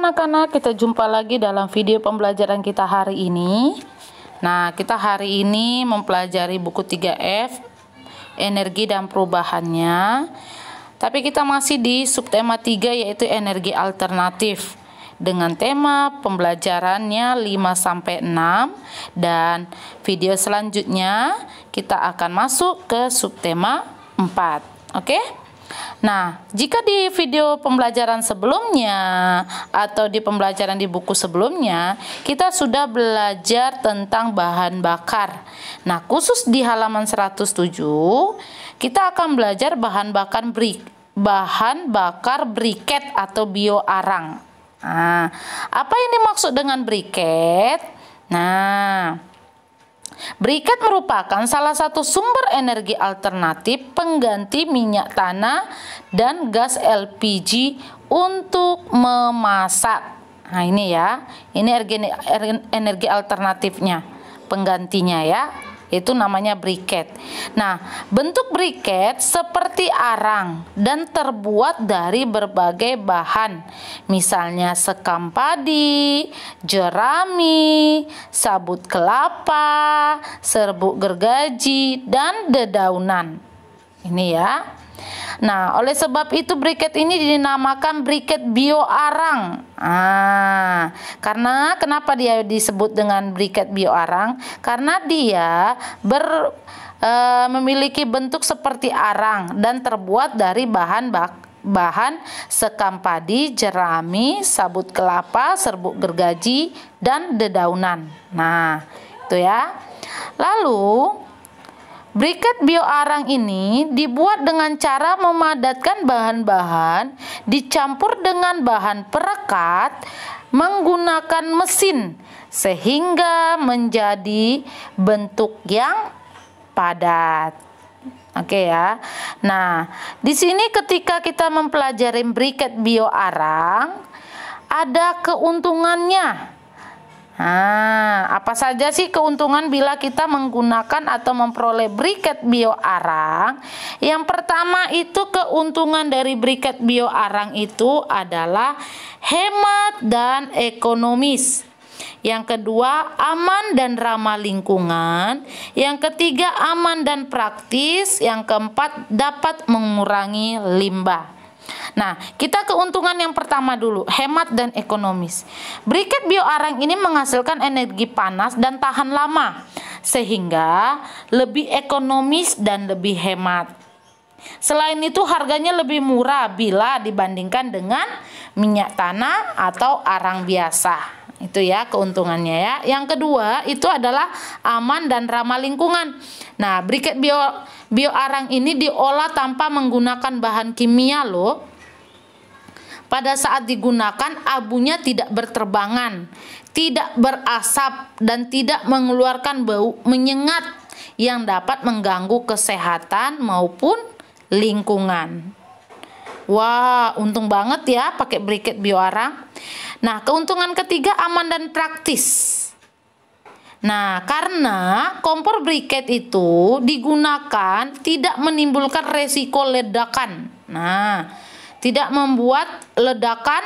anak-anak, kita jumpa lagi dalam video pembelajaran kita hari ini. Nah, kita hari ini mempelajari buku 3F, energi dan perubahannya. Tapi kita masih di subtema 3, yaitu energi alternatif. Dengan tema pembelajarannya 5-6, dan video selanjutnya kita akan masuk ke subtema 4. Oke? Nah, jika di video pembelajaran sebelumnya atau di pembelajaran di buku sebelumnya, kita sudah belajar tentang bahan bakar. Nah, khusus di halaman 107, kita akan belajar bahan bakar briket atau bioarang. Nah, apa ini maksud dengan briket? Nah, briket merupakan salah satu sumber energi alternatif pengganti minyak tanah dan gas LPG untuk memasak. Nah, ini ya, ini energi alternatifnya, penggantinya ya. Itu namanya briket. Nah, bentuk briket seperti arang dan terbuat dari berbagai bahan. Misalnya sekam padi, jerami, sabut kelapa, serbuk gergaji, dan dedaunan. Ini ya. Nah, oleh sebab itu briket ini dinamakan briket bioarang. Karena kenapa dia disebut dengan briket bioarang? Karena dia memiliki bentuk seperti arang dan terbuat dari bahan sekam padi, jerami, sabut kelapa, serbuk gergaji, dan dedaunan. Nah, itu ya. Lalu briket bioarang ini dibuat dengan cara memadatkan bahan-bahan dicampur dengan bahan perekat menggunakan mesin sehingga menjadi bentuk yang padat. Oke ya. Nah, di sini ketika kita mempelajari briket bioarang, ada keuntungannya. Nah, apa saja sih keuntungan bila kita menggunakan atau memperoleh briket bioarang? Yang pertama itu keuntungan dari briket bioarang itu adalah hemat dan ekonomis. Yang kedua, aman dan ramah lingkungan. Yang ketiga, aman dan praktis. Yang keempat, dapat mengurangi limbah. Nah, kita keuntungan yang pertama dulu, hemat dan ekonomis. Briket bioarang ini menghasilkan energi panas dan tahan lama, sehingga lebih ekonomis dan lebih hemat. Selain itu, harganya lebih murah bila dibandingkan dengan minyak tanah atau arang biasa. Itu ya keuntungannya ya. Yang kedua itu adalah aman dan ramah lingkungan. Nah, briket bioarang ini diolah tanpa menggunakan bahan kimia loh. Pada saat digunakan, abunya tidak berterbangan, tidak berasap, dan tidak mengeluarkan bau menyengat yang dapat mengganggu kesehatan maupun lingkungan. Wah, untung banget ya pakai briket bioarang. Nah, keuntungan ketiga, aman dan praktis. Nah, karena kompor briket itu digunakan tidak menimbulkan resiko ledakan. Nah, tidak membuat ledakan,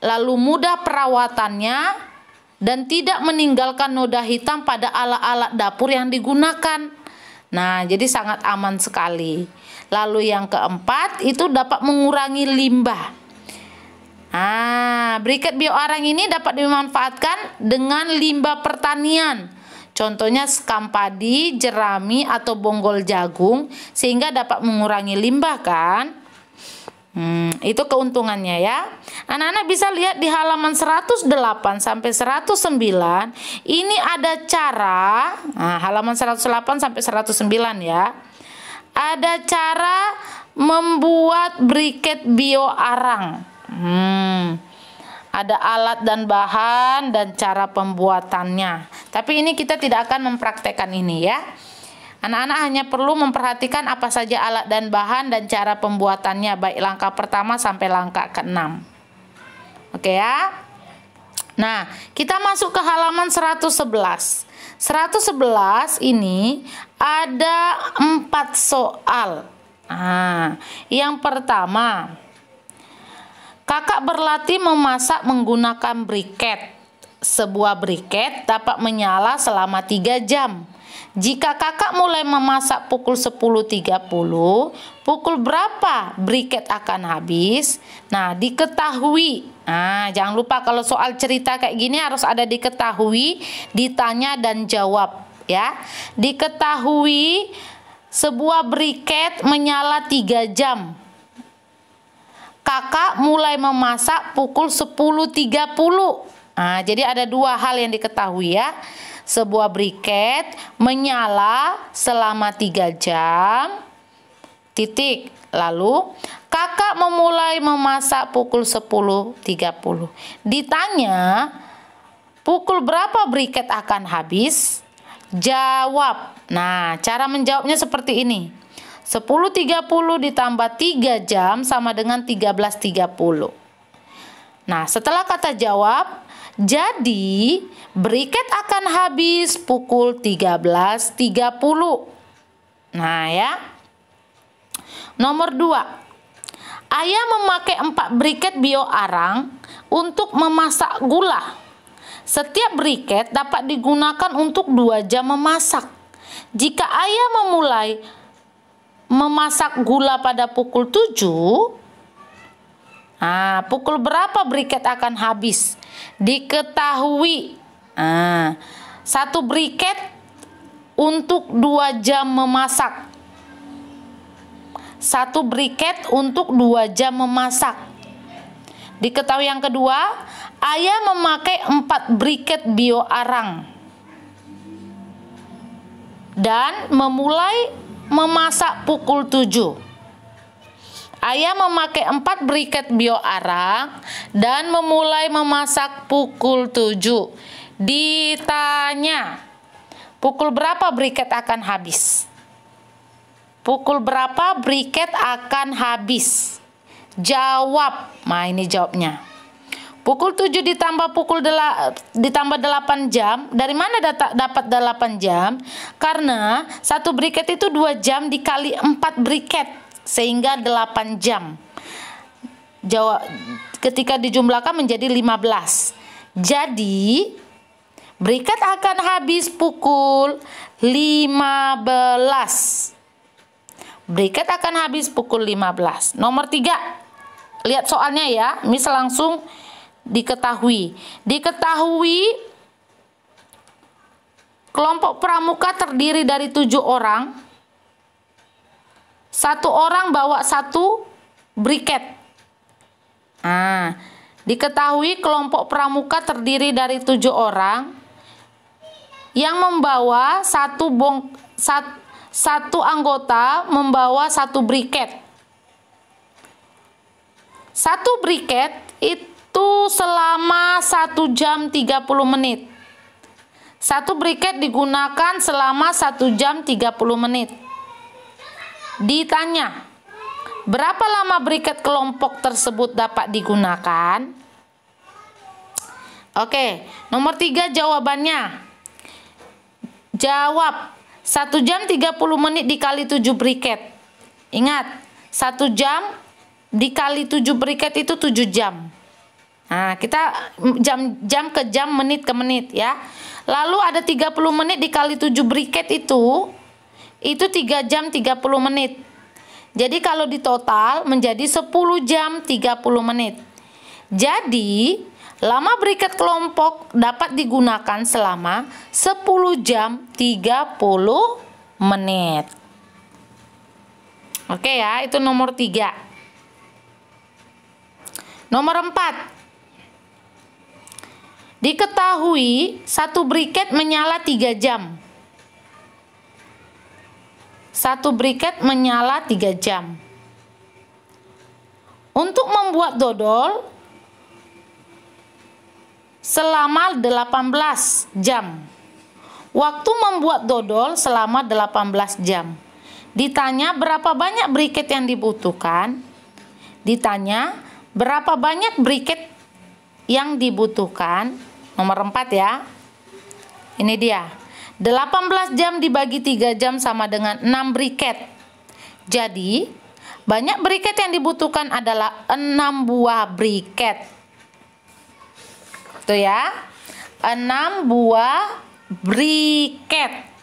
lalu mudah perawatannya, dan tidak meninggalkan noda hitam pada alat-alat dapur yang digunakan. Nah, jadi sangat aman sekali. Lalu yang keempat itu dapat mengurangi limbah. Briket bioarang ini dapat dimanfaatkan dengan limbah pertanian. Contohnya sekam padi, jerami, atau bonggol jagung, sehingga dapat mengurangi limbah kan? Itu keuntungannya ya. Anak-anak bisa lihat di halaman 108 sampai 109. Ini ada cara, halaman 108 sampai 109 ya. Ada cara membuat briket bioarang. Ada alat dan bahan dan cara pembuatannya. Tapi ini kita tidak akan mempraktekkan ini ya. Anak-anak hanya perlu memperhatikan apa saja alat dan bahan dan cara pembuatannya, baik langkah pertama sampai langkah ke-6. Oke ya. Nah, kita masuk ke halaman 111. 111 ini ada 4 soal. Yang pertama, Kakak berlatih memasak menggunakan briket. Sebuah briket dapat menyala selama 3 jam. Jika kakak mulai memasak pukul 10.30, pukul berapa briket akan habis? Nah, diketahui. Nah, jangan lupa kalau soal cerita kayak gini harus ada diketahui, ditanya dan jawab ya. Diketahui sebuah briket menyala 3 jam. Kakak mulai memasak pukul 10.30. Nah, jadi ada 2 hal yang diketahui ya. Sebuah briket menyala selama 3 jam, titik. Lalu, kakak memulai memasak pukul 10.30. Ditanya, pukul berapa briket akan habis? Jawab. Nah, cara menjawabnya seperti ini. 10.30 ditambah 3 jam sama dengan 13.30. Nah, setelah kata jawab, jadi briket akan habis pukul 13.30. Nah ya. Nomor 2. Ayah memakai 4 briket bioarang untuk memasak gula. Setiap briket dapat digunakan untuk 2 jam memasak. Jika ayah memulai memasak gula pada pukul 7, nah, pukul berapa briket akan habis? Diketahui. Nah, 1 briket untuk 2 jam memasak. 1 briket untuk 2 jam memasak. Diketahui yang kedua, ayah memakai 4 briket bioarang dan memulai memasak pukul 7. Ayah memakai 4 briket bioarang dan memulai memasak pukul 7. Ditanya, pukul berapa briket akan habis? Pukul berapa briket akan habis? Jawab. Nah, ini jawabnya. Pukul 7 ditambah 8 jam. Dari mana dapat 8 jam? Karena 1 briket itu 2 jam dikali 4 briket. Sehingga 8 jam. Ketika dijumlahkan menjadi 15. Jadi, briket akan habis pukul 15. Briket akan habis pukul 15. Nomor 3. Lihat soalnya ya. Misal langsung diketahui. Diketahui kelompok pramuka terdiri dari 7 orang. 1 orang bawa 1 briket. Nah, diketahui kelompok pramuka terdiri dari 7 orang yang membawa 1 anggota membawa 1 briket. 1 briket itu selama 1 jam 30 menit. 1 briket digunakan selama 1 jam 30 menit. Ditanya, berapa lama briket kelompok tersebut dapat digunakan? Oke, nomor 3 jawabannya. Jawab, 1 jam 30 menit dikali 7 briket. Ingat, 1 jam dikali 7 briket itu 7 jam. Nah, kita jam ke jam, menit ke menit ya. Lalu ada 30 menit dikali 7 briket itu 3 jam 30 menit. Jadi kalau di total menjadi 10 jam 30 menit. Jadi lama briket kelompok dapat digunakan selama 10 jam 30 menit. Oke ya, itu nomor 3. Nomor 4. Diketahui 1 briket menyala 3 jam. 1 briket menyala 3 jam. Untuk membuat dodol selama 18 jam. Waktu membuat dodol selama 18 jam. Ditanya berapa banyak briket yang dibutuhkan? Ditanya berapa banyak briket yang dibutuhkan? Nomor 4 ya. Ini dia. 18 jam dibagi 3 jam sama dengan 6 briket. Jadi, Banyak briket yang dibutuhkan adalah 6 buah briket. Tuh ya. 6 buah briket.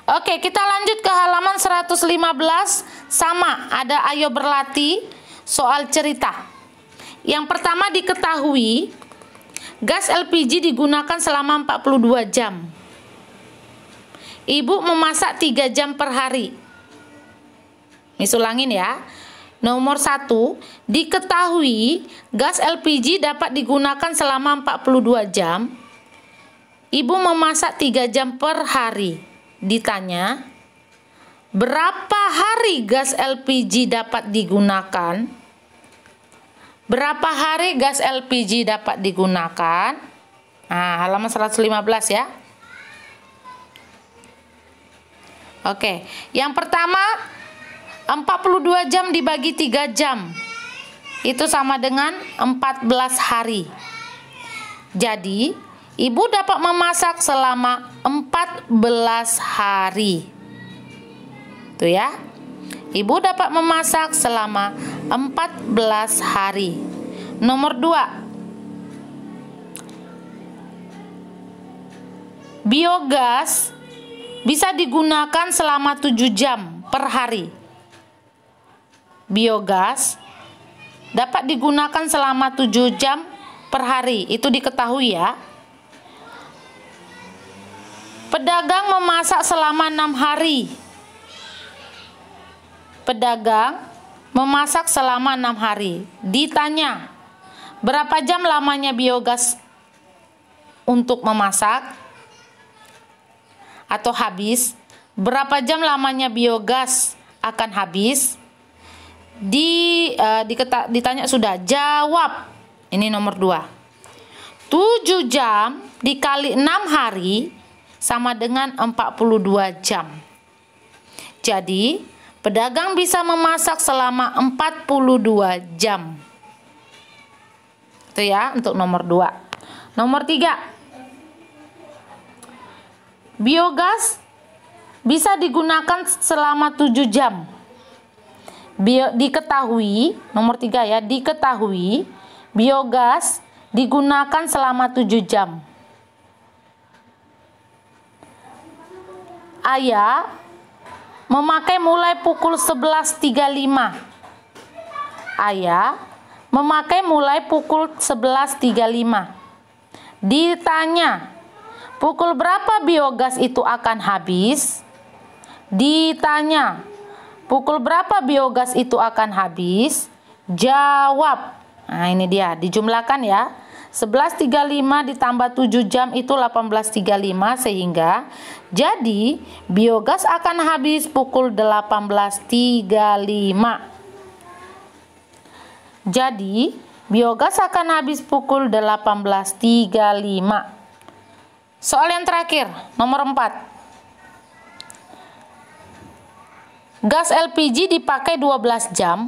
Oke, kita lanjut ke halaman 115. Sama, ada ayo berlatih soal cerita. Yang pertama diketahui, gas LPG digunakan selama 42 jam. Ibu memasak 3 jam per hari. Misulangin ya. Nomor 1, diketahui gas LPG dapat digunakan selama 42 jam. Ibu memasak 3 jam per hari. Ditanya, berapa hari gas LPG dapat digunakan? Berapa hari gas LPG dapat digunakan? Nah, halaman 115 ya. Oke, yang pertama 42 jam dibagi 3 jam. Itu sama dengan 14 hari. Jadi, ibu dapat memasak selama 14 hari. Tuh ya. Ibu dapat memasak selama 14 hari. Nomor 2. Biogas bisa digunakan selama 7 jam per hari. Biogas dapat digunakan selama 7 jam per hari. Itu diketahui ya. Pedagang memasak selama 6 hari. Pedagang memasak selama 6 hari. Ditanya, berapa jam lamanya biogas untuk memasak? Atau habis? Berapa jam lamanya biogas akan habis? Ditanya sudah, jawab. Ini nomor 2. 7 jam dikali 6 hari sama dengan 42 jam. Jadi, pedagang bisa memasak selama 42 jam. Itu ya untuk nomor 2. Nomor 3. Biogas bisa digunakan selama 7 jam. Diketahui, nomor 3 ya, diketahui biogas digunakan selama 7 jam. Ayah memakai mulai pukul 11.35. Ayah memakai mulai pukul 11.35. Ditanya, pukul berapa biogas itu akan habis? Ditanya, pukul berapa biogas itu akan habis? Jawab. Nah, ini dia, dijumlahkan ya. 11.35 ditambah 7 jam itu 18.35, sehingga jadi biogas akan habis pukul 18.35. Jadi biogas akan habis pukul 18.35. Soal yang terakhir, nomor 4. Gas LPG dipakai 12 jam,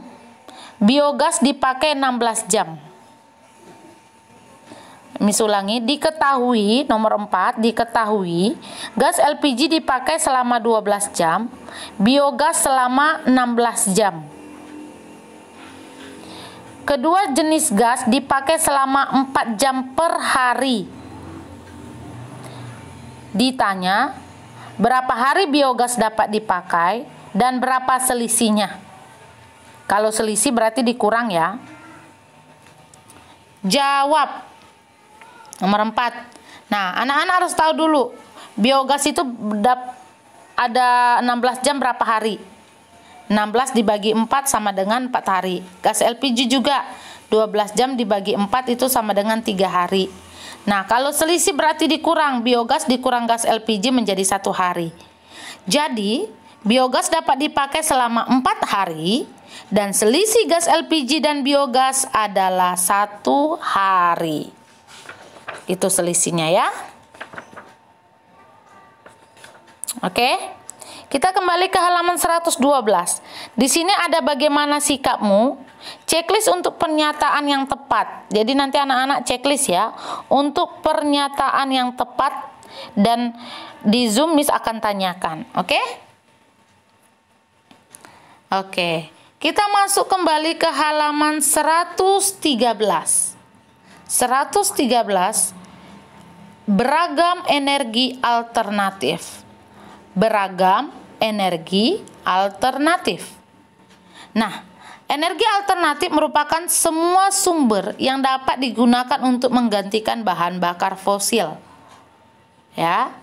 biogas dipakai 16 jam. Ulangi, diketahui, nomor 4, diketahui gas LPG dipakai selama 12 jam, biogas selama 16 jam. Kedua jenis gas dipakai selama 4 jam per hari. Ditanya, berapa hari biogas dapat dipakai dan berapa selisihnya? Kalau selisih berarti dikurang ya. Jawab. Nomor 4. Nah, anak-anak harus tahu dulu, biogas itu ada 16 jam berapa hari? 16 dibagi 4 sama dengan 4 hari. Gas LPG juga 12 jam dibagi 4 itu sama dengan 3 hari. Nah, kalau selisih berarti dikurang, biogas dikurang gas LPG menjadi 1 hari. Jadi, biogas dapat dipakai selama 4 hari dan selisih gas LPG dan biogas adalah 1 hari. Itu selisihnya ya. Oke. Kita kembali ke halaman 112. Di sini ada bagaimana sikapmu. Checklist untuk pernyataan yang tepat. Jadi nanti anak-anak checklist ya untuk pernyataan yang tepat, dan di Zoom Miss akan tanyakan. Oke? Oke, kita masuk kembali ke halaman 113. 113, beragam energi alternatif. Beragam energi alternatif. Nah, energi alternatif merupakan semua sumber yang dapat digunakan untuk menggantikan bahan bakar fosil. Ya.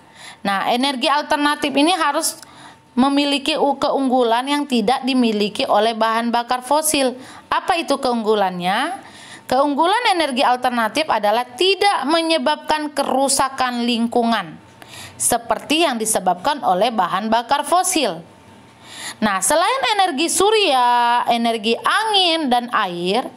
Nah, energi alternatif ini harus memiliki keunggulan yang tidak dimiliki oleh bahan bakar fosil. Apa itu keunggulannya? Keunggulan energi alternatif adalah tidak menyebabkan kerusakan lingkungan, seperti yang disebabkan oleh bahan bakar fosil. Nah, selain energi surya, energi angin, dan air,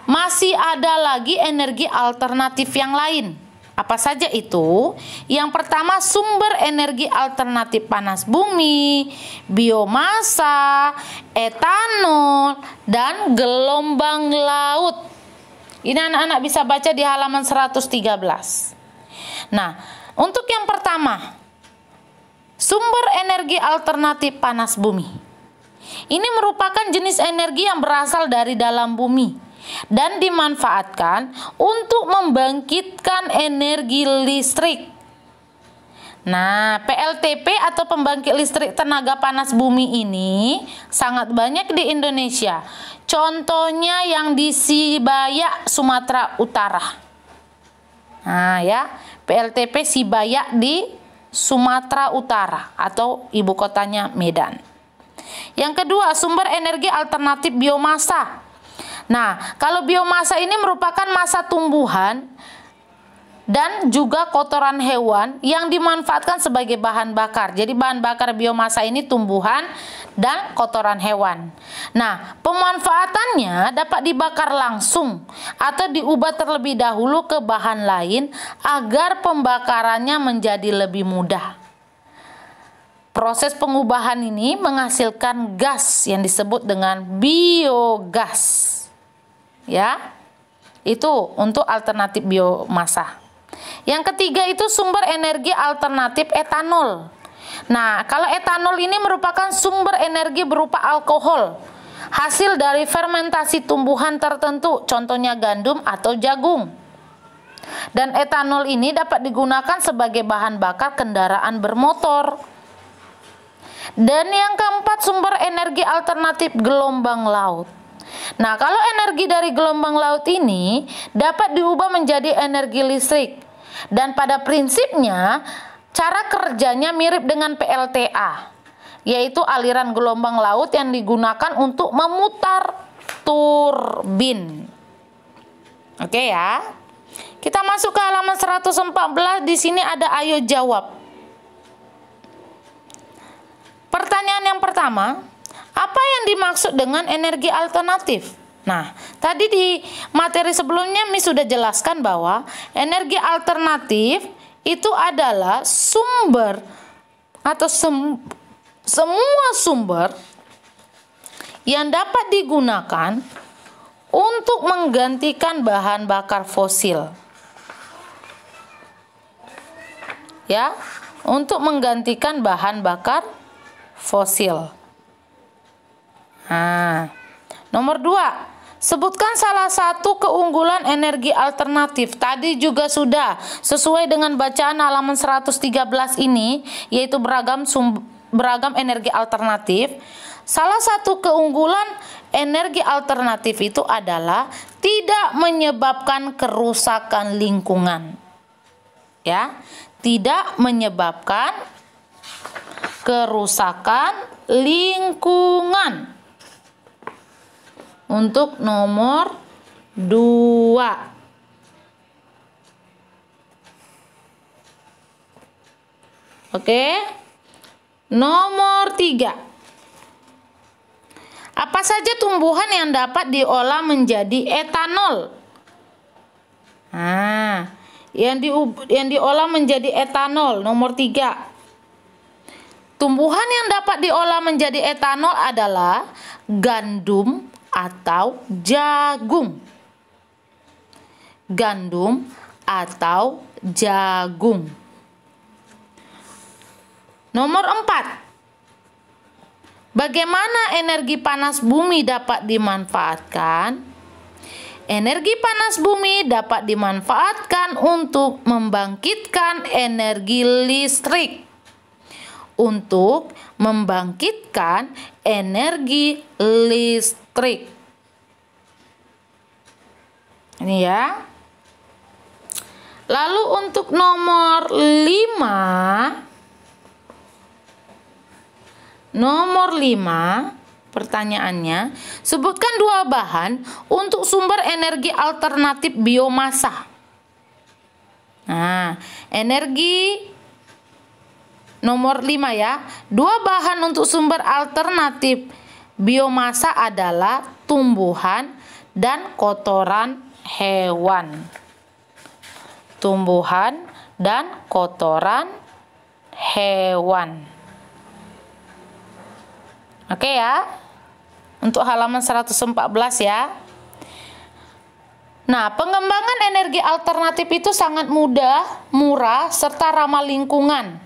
masih ada lagi energi alternatif yang lain. Apa saja itu? Yang pertama, sumber energi alternatif panas bumi, biomasa, etanol, dan gelombang laut. Ini anak-anak bisa baca di halaman 113. Nah, untuk yang pertama, sumber energi alternatif panas bumi. Ini merupakan jenis energi yang berasal dari dalam bumi dan dimanfaatkan untuk membangkitkan energi listrik. Nah, PLTP atau pembangkit listrik tenaga panas bumi ini sangat banyak di Indonesia. Contohnya yang di Sibayak, Sumatera Utara. Nah, ya, PLTP Sibayak di Sumatera Utara atau ibu kotanya Medan. Yang kedua, sumber energi alternatif biomasa. Nah, kalau biomasa ini merupakan massa tumbuhan dan juga kotoran hewan yang dimanfaatkan sebagai bahan bakar. Jadi bahan bakar biomasa ini tumbuhan dan kotoran hewan. Nah, pemanfaatannya dapat dibakar langsung atau diubah terlebih dahulu ke bahan lain agar pembakarannya menjadi lebih mudah. Proses pengubahan ini menghasilkan gas yang disebut dengan biogas. Ya, itu untuk alternatif biomasa. Yang ketiga itu sumber energi alternatif etanol. Nah, kalau etanol ini merupakan sumber energi berupa alkohol, hasil dari fermentasi tumbuhan tertentu, contohnya gandum atau jagung. Dan etanol ini dapat digunakan sebagai bahan bakar kendaraan bermotor. Dan yang keempat, sumber energi alternatif gelombang laut. Nah, kalau energi dari gelombang laut ini dapat diubah menjadi energi listrik. Dan pada prinsipnya, cara kerjanya mirip dengan PLTA, yaitu aliran gelombang laut yang digunakan untuk memutar turbin. Oke ya. Kita masuk ke halaman 114, di sini ada ayo jawab. Pertanyaan yang pertama, apa yang dimaksud dengan energi alternatif? Nah, tadi di materi sebelumnya Miss sudah jelaskan bahwa energi alternatif itu adalah sumber atau semua sumber yang dapat digunakan untuk menggantikan bahan bakar fosil. Ya, untuk menggantikan bahan bakar fosil. Nah, nomor 2, sebutkan salah satu keunggulan energi alternatif. Tadi juga sudah sesuai dengan bacaan halaman 113 ini, yaitu beragam energi alternatif. Salah satu keunggulan energi alternatif itu adalah tidak menyebabkan kerusakan lingkungan. Ya, tidak menyebabkan kerusakan lingkungan. Untuk nomor 2. Oke. Nomor 3. Apa saja tumbuhan yang dapat diolah menjadi etanol? Nah, yang diolah menjadi etanol, nomor 3. Tumbuhan yang dapat diolah menjadi etanol adalah gandum atau jagung. Gandum atau jagung. Nomor 4. Bagaimana energi panas bumi dapat dimanfaatkan? Energi panas bumi dapat dimanfaatkan untuk membangkitkan energi listrik. Untuk membangkitkan energi listrik. Ini ya. Lalu untuk nomor 5 pertanyaannya, sebutkan 2 bahan untuk sumber energi alternatif biomasa. Nah, energi nomor 5 ya. 2 bahan untuk sumber alternatif biomasa adalah tumbuhan dan kotoran hewan. Tumbuhan dan kotoran hewan. Oke ya. Untuk halaman 114 ya. Nah, pengembangan energi alternatif itu sangat mudah, murah, serta ramah lingkungan.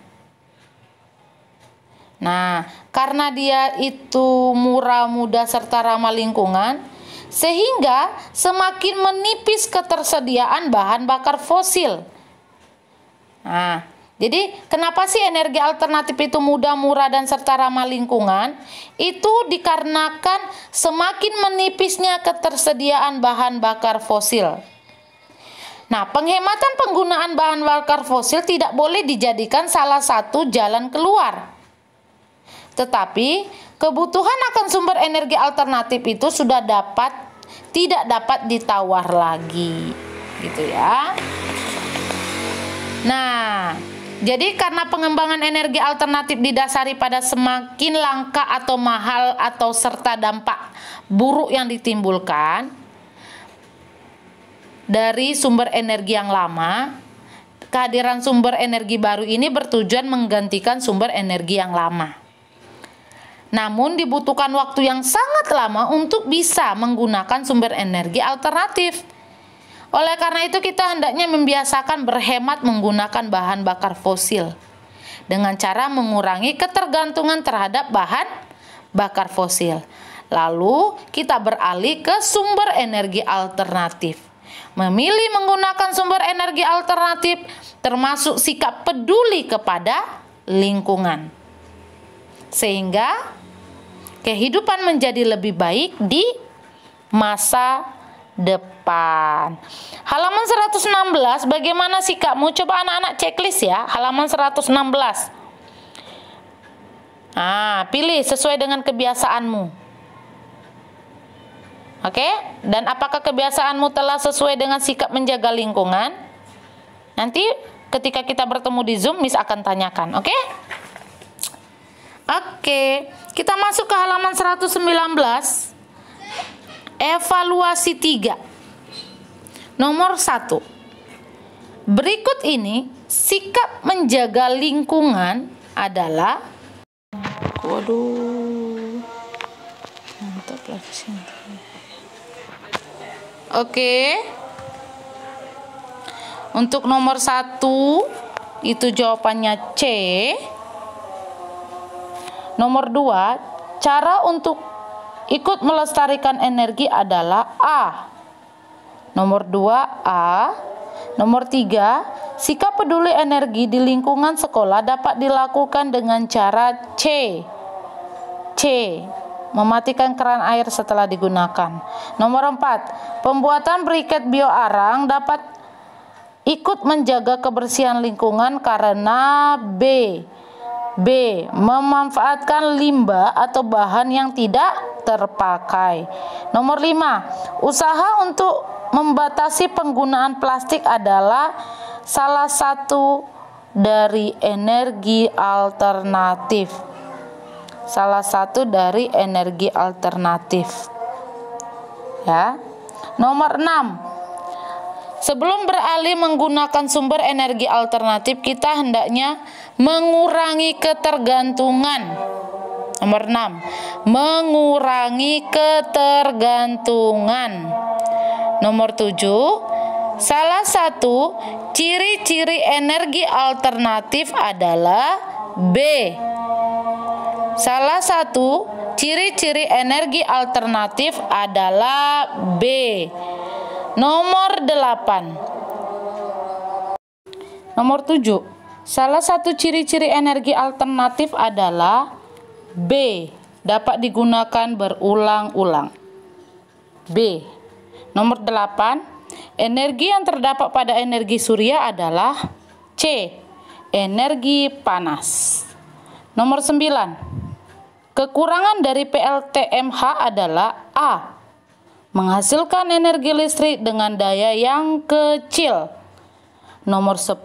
Nah, karena dia itu murah, mudah, serta ramah lingkungan, sehingga semakin menipis ketersediaan bahan bakar fosil. Nah, jadi kenapa sih energi alternatif itu mudah, murah, dan serta ramah lingkungan? Itu dikarenakan semakin menipisnya ketersediaan bahan bakar fosil. Nah, penghematan penggunaan bahan bakar fosil tidak boleh dijadikan salah satu jalan keluar. Tetapi kebutuhan akan sumber energi alternatif itu sudah tidak dapat ditawar lagi, gitu ya. Nah, jadi karena pengembangan energi alternatif didasari pada semakin langka atau mahal atau serta dampak buruk yang ditimbulkan dari sumber energi yang lama, kehadiran sumber energi baru ini bertujuan menggantikan sumber energi yang lama. Namun dibutuhkan waktu yang sangat lama untuk bisa menggunakan sumber energi alternatif. Oleh karena itu kita hendaknya membiasakan berhemat menggunakan bahan bakar fosil dengan cara mengurangi ketergantungan terhadap bahan bakar fosil. Lalu kita beralih ke sumber energi alternatif. Memilih menggunakan sumber energi alternatif termasuk sikap peduli kepada lingkungan. Sehingga kehidupan menjadi lebih baik di masa depan. Halaman 116, bagaimana sikapmu? Coba anak-anak checklist ya, halaman 116. Pilih sesuai dengan kebiasaanmu. Oke? Dan apakah kebiasaanmu telah sesuai dengan sikap menjaga lingkungan? Nanti ketika kita bertemu di Zoom, Miss akan tanyakan, oke? Oke, kita masuk ke halaman 119. Evaluasi 3. Nomor 1. Berikut ini sikap menjaga lingkungan adalah mantap lah. Oke. Untuk nomor 1 itu jawabannya C. Nomor 2, cara untuk ikut melestarikan energi adalah A. Nomor 2 A. Nomor 3, sikap peduli energi di lingkungan sekolah dapat dilakukan dengan cara C. Mematikan keran air setelah digunakan. Nomor 4, pembuatan briket bioarang dapat ikut menjaga kebersihan lingkungan karena B. Memanfaatkan limbah atau bahan yang tidak terpakai. Nomor 5, usaha untuk membatasi penggunaan plastik adalah salah satu dari energi alternatif. Ya. Nomor 6, sebelum beralih menggunakan sumber energi alternatif, kita hendaknya mengurangi ketergantungan. Nomor 6, mengurangi ketergantungan. Nomor 7, salah satu ciri-ciri energi alternatif adalah B. Salah satu Ciri-ciri energi alternatif adalah B. Nomor 8. Nomor 7. Salah satu ciri-ciri energi alternatif adalah B. Dapat digunakan berulang-ulang. B. Nomor 8. Energi yang terdapat pada energi surya adalah C. Energi panas. Nomor 9. Kekurangan dari PLTMH adalah A. Menghasilkan energi listrik dengan daya yang kecil. Nomor 10.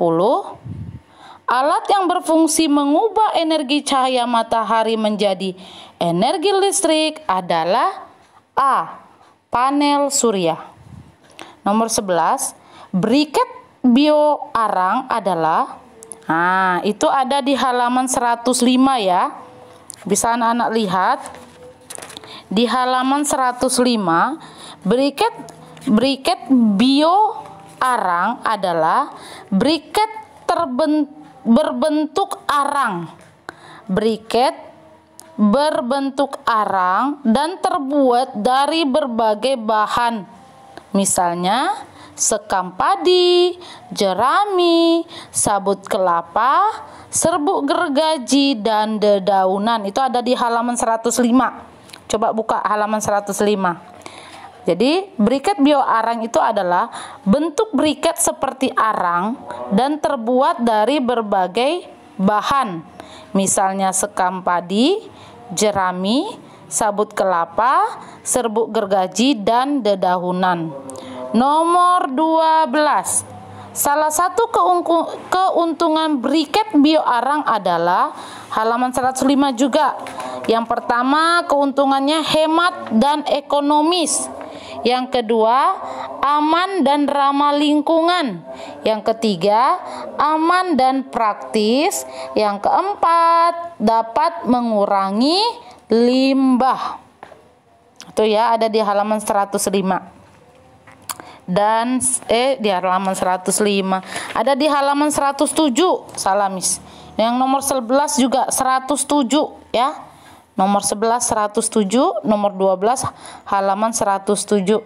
Alat yang berfungsi mengubah energi cahaya matahari menjadi energi listrik adalah A. Panel surya. Nomor 11. Briket bioarang adalah, itu ada di halaman 105 ya. Bisa anak-anak lihat di halaman 105, briket bioarang adalah briket berbentuk arang. Briket berbentuk arang dan terbuat dari berbagai bahan, misalnya sekam padi, jerami, sabut kelapa, serbuk gergaji, dan dedaunan. Itu ada di halaman 105. Coba buka halaman 105. Jadi, briket bioarang itu adalah bentuk briket seperti arang dan terbuat dari berbagai bahan, misalnya sekam padi, jerami, sabut kelapa, serbuk gergaji, dan dedaunan. Nomor 12. Salah satu keuntungan briket bioarang adalah halaman 105 juga. Yang pertama, keuntungannya hemat dan ekonomis. Yang kedua, aman dan ramah lingkungan. Yang ketiga, aman dan praktis. Yang keempat, dapat mengurangi limbah. Itu ya, ada di halaman 105. Dan di halaman 105 ada di halaman 107, salah Miss. Yang nomor 11 juga 107 ya. Nomor 11 107, nomor 12 halaman 107.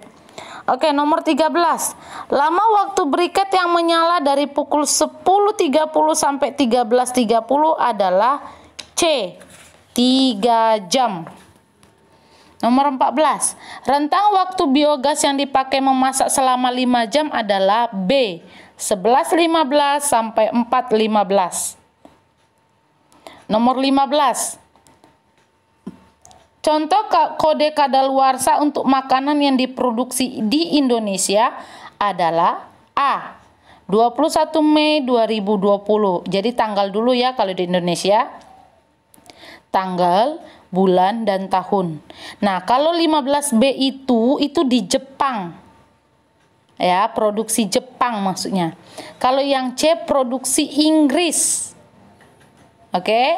Oke, nomor 13. Lama waktu briket yang menyala dari pukul 10.30 sampai 13.30 adalah C. 3 jam. Nomor 14. Rentang waktu biogas yang dipakai memasak selama 5 jam adalah B. 11.15 sampai 4.15. Nomor 15. Contoh kode kadaluarsa untuk makanan yang diproduksi di Indonesia adalah A. 21 Mei 2020. Jadi tanggal dulu ya kalau di Indonesia. Tanggal, bulan, dan tahun. Nah, kalau 15B itu di Jepang. Ya, produksi Jepang maksudnya. Kalau yang C produksi Inggris. Oke.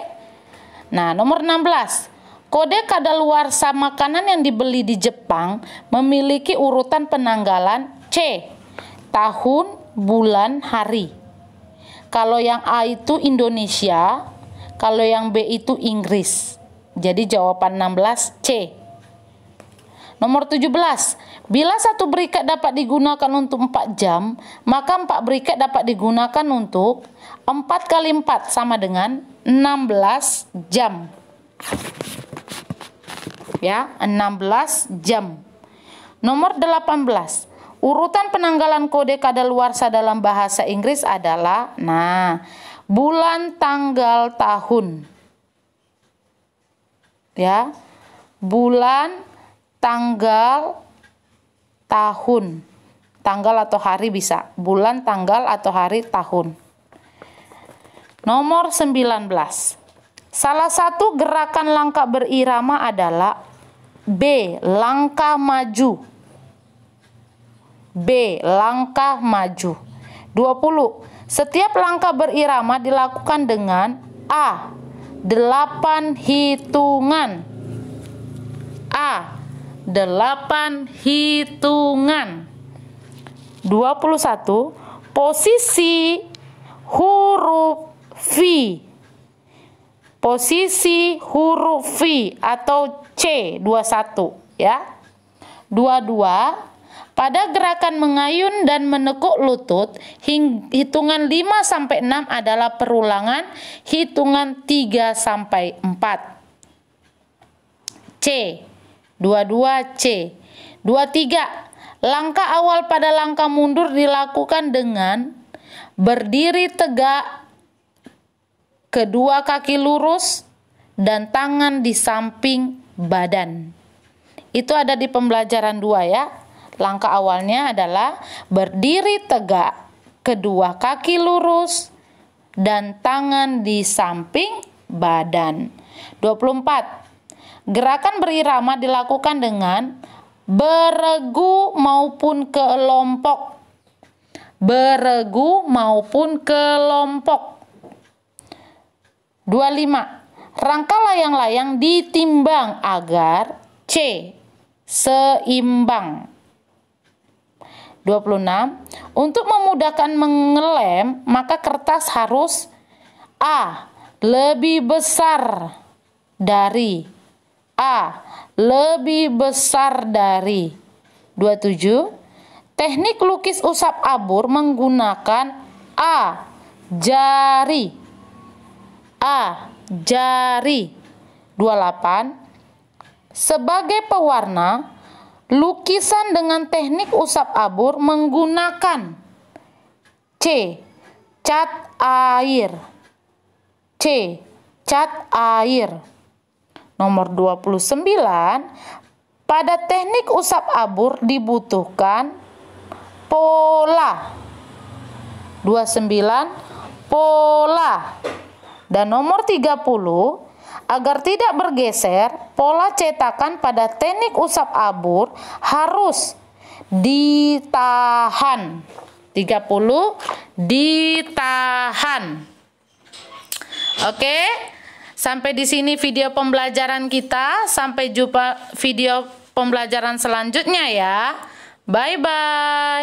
Nah, nomor 16. Kode kadaluarsa makanan yang dibeli di Jepang memiliki urutan penanggalan C. Tahun, bulan, hari. Kalau yang A itu Indonesia, kalau yang B itu Inggris. Jadi jawaban 16 C. Nomor 17. Bila satu briket dapat digunakan untuk 4 jam, maka 4 briket dapat digunakan untuk 4 kali 4 sama dengan 16 jam. Ya, 16 jam. Nomor 18. Urutan penanggalan kode kadaluarsa dalam bahasa Inggris adalah bulan, tanggal, tahun. Ya, bulan, tanggal, tahun. Tanggal atau hari bisa. Bulan, tanggal, atau hari, tahun. Nomor 19. Salah satu gerakan langkah berirama adalah B. Langkah maju. B. Langkah maju. 20. Setiap langkah berirama dilakukan dengan A. 8 hitungan. A. 8 hitungan. 21. Posisi huruf V. Posisi huruf V atau C. 21 ya. 22. Pada gerakan mengayun dan menekuk lutut, hitungan 5 sampai 6 adalah perulangan hitungan 3 sampai 4. C. 22 C. 23. Langkah awal pada langkah mundur dilakukan dengan berdiri tegak, kedua kaki lurus, dan tangan di samping badan. Itu ada di pembelajaran 2 ya. Langkah awalnya adalah berdiri tegak, kedua kaki lurus, dan tangan di samping badan. 24. Gerakan berirama dilakukan dengan beregu maupun kelompok. Beregu maupun kelompok. 25. Rangka layang-layang ditimbang agar C. Seimbang. 26. Untuk memudahkan mengelem, maka kertas harus A. Lebih besar dari A. Lebih besar dari. 27. Teknik lukis usap abur menggunakan A. Jari. A. Jari. 28. Sebagai pewarna, lukisan dengan teknik usap abur menggunakan C. Cat air. C. Cat air. Nomor 29. Pada teknik usap abur dibutuhkan pola. 29. Pola. Dan nomor 30. Agar tidak bergeser, pola cetakan pada teknik usap abur harus ditahan. 30. Ditahan. Oke, sampai di sini video pembelajaran kita. Sampai jumpa video pembelajaran selanjutnya ya. Bye-bye.